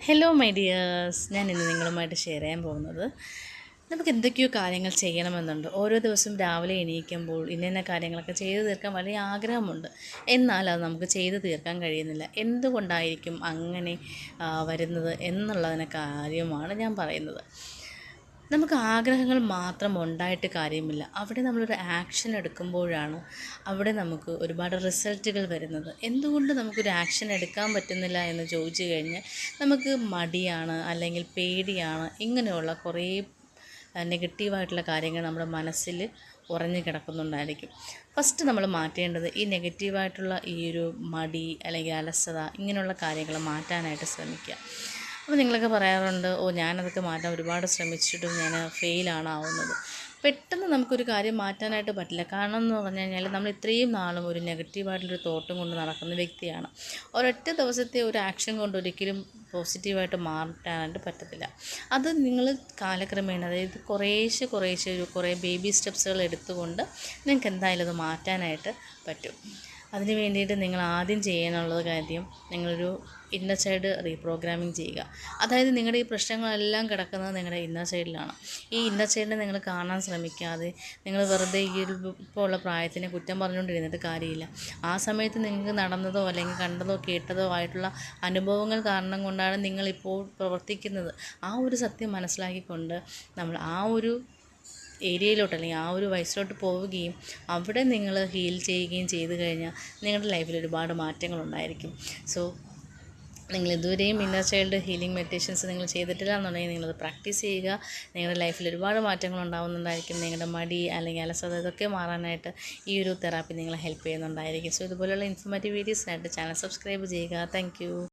Hello my dears, ഞാൻ ഇന്ന് നിങ്ങളുമായിട്ട് ഷെയർ ചെയ്യാൻ പോകുന്നത് നമുക്ക് എന്തൊക്കെയോ കാര്യങ്ങൾ ചെയ്യണമെന്നുണ്ട്. ഓരോ ദിവസവും രാവിലെ എണീക്കുമ്പോൾ ഇന്ന കാര്യങ്ങളൊക്കെ ചെയ്തു തീർക്കാൻ വലിയ ആഗ്രഹമുണ്ട്. എന്നാൽ അത് നമുക്ക് ചെയ്തു തീർക്കാൻ കഴിയുന്നില്ല. എന്തുകൊണ്ടായിരിക്കും അങ്ങനെ വരുന്നത് എന്നുള്ളതിനെ കാര്യമാണ് ഞാൻ പറയുന്നത്. നമുക്ക് ആഗ്രഹങ്ങൾ മാത്രം ഉണ്ടായിട്ട് കാര്യമില്ല. അവിടെ നമ്മളൊരു ആക്ഷൻ എടുക്കുമ്പോഴാണ് അവിടെ നമുക്ക് ഒരുപാട് റിസൾട്ടുകൾ വരുന്നത്. എന്തുകൊണ്ട് നമുക്കൊരു ആക്ഷൻ എടുക്കാൻ പറ്റുന്നില്ല എന്ന് ചോദിച്ചു കഴിഞ്ഞാൽ നമുക്ക് മടിയാണ്, അല്ലെങ്കിൽ പേടിയാണ്, ഇങ്ങനെയുള്ള കുറേ നെഗറ്റീവായിട്ടുള്ള കാര്യങ്ങൾ നമ്മുടെ മനസ്സിൽ ഉറഞ്ഞു കിടക്കുന്നുണ്ടായിരിക്കും. ഫസ്റ്റ് നമ്മൾ മാറ്റേണ്ടത് ഈ നെഗറ്റീവായിട്ടുള്ള ഈ ഒരു മടി അല്ലെങ്കിൽ അലസത ഇങ്ങനെയുള്ള കാര്യങ്ങൾ മാറ്റാനായിട്ട് ശ്രമിക്കുക. അപ്പോൾ നിങ്ങളൊക്കെ പറയാറുണ്ട്, ഞാനതൊക്കെ മാറ്റാൻ ഒരുപാട് ശ്രമിച്ചിട്ടും ഞാൻ ഫെയിലാണ് ആവുന്നത്. പെട്ടെന്ന് നമുക്കൊരു കാര്യം മാറ്റാനായിട്ട് പറ്റില്ല. കാരണം എന്ന് പറഞ്ഞു കഴിഞ്ഞാൽ നമ്മൾ ഇത്രയും നാളും ഒരു നെഗറ്റീവായിട്ടുള്ളൊരു തോട്ടും കൊണ്ട് നടക്കുന്ന വ്യക്തിയാണ്. ഒരൊറ്റ ദിവസത്തെ ഒരു ആക്ഷൻ കൊണ്ട് ഒരിക്കലും പോസിറ്റീവായിട്ട് മാറ്റാനായിട്ട് പറ്റത്തില്ല. അത് നിങ്ങൾ കാലക്രമേണ, അതായത് കുറേശ്ശെ കുറേ ബേബി സ്റ്റെപ്സുകൾ എടുത്തുകൊണ്ട് നിങ്ങൾക്ക് എന്തായാലും അത് മാറ്റാനായിട്ട് പറ്റും. അതിന് വേണ്ടിയിട്ട് നിങ്ങൾ ആദ്യം ചെയ്യാനുള്ളത് കാര്യം, നിങ്ങളൊരു ഇന്നർ ചൈൽഡ് റീപ്രോഗ്രാമിംഗ് ചെയ്യുക. അതായത് നിങ്ങളുടെ ഈ പ്രശ്നങ്ങളെല്ലാം കിടക്കുന്നത് നിങ്ങളുടെ ഇന്നർ ചൈൽഡിലാണ്. ഈ ഇന്നർ ചൈൽഡിനെ നിങ്ങൾ കാണാൻ ശ്രമിക്കാതെ നിങ്ങൾ വെറുതെ ഇപ്പോൾ ഉള്ള പ്രായത്തിനെ കുറ്റം പറഞ്ഞുകൊണ്ടിരുന്നിട്ട് കാര്യമില്ല. ആ സമയത്ത് നിങ്ങൾക്ക് നടന്നതോ അല്ലെങ്കിൽ കണ്ടതോ കേട്ടതോ ആയിട്ടുള്ള അനുഭവങ്ങൾ കാരണം കൊണ്ടാണ് നിങ്ങളിപ്പോൾ പ്രവർത്തിക്കുന്നത്. ആ ഒരു സത്യം മനസ്സിലാക്കിക്കൊണ്ട് നമ്മൾ ആ ഒരു ഏരിയയിലോട്ട് അല്ലെങ്കിൽ ആ ഒരു വയസ്സിലോട്ട് പോവുകയും അവിടെ നിങ്ങൾ ഹീൽ ചെയ്യുകയും ചെയ്തു കഴിഞ്ഞാൽ നിങ്ങളുടെ ലൈഫിൽ ഒരുപാട് മാറ്റങ്ങളുണ്ടായിരിക്കും. സോ നിങ്ങൾ ഇതുവരെയും ഇന്നർ ചൈൽഡ് ഹീലിംഗ് മെഡിറ്റേഷൻസ് നിങ്ങൾ ചെയ്തിട്ടില്ല എന്നുണ്ടെങ്കിൽ നിങ്ങളത് പ്രാക്ടീസ് ചെയ്യുക. നിങ്ങളുടെ ലൈഫിൽ ഒരുപാട് മാറ്റങ്ങൾ ഉണ്ടാകുന്നുണ്ടായിരിക്കും. നിങ്ങളുടെ മടി അല്ലെങ്കിൽ അലസത ഇതൊക്കെ മാറാനായിട്ട് ഈ ഒരു തെറാപ്പി നിങ്ങളെ ഹെൽപ്പ് ചെയ്യുന്നുണ്ടായിരിക്കും. സോ ഇതുപോലെയുള്ള ഇൻഫോർമേറ്റീവ് വീഡിയോസിനായിട്ട് ചാനൽ സബ്സ്ക്രൈബ് ചെയ്യുക. താങ്ക്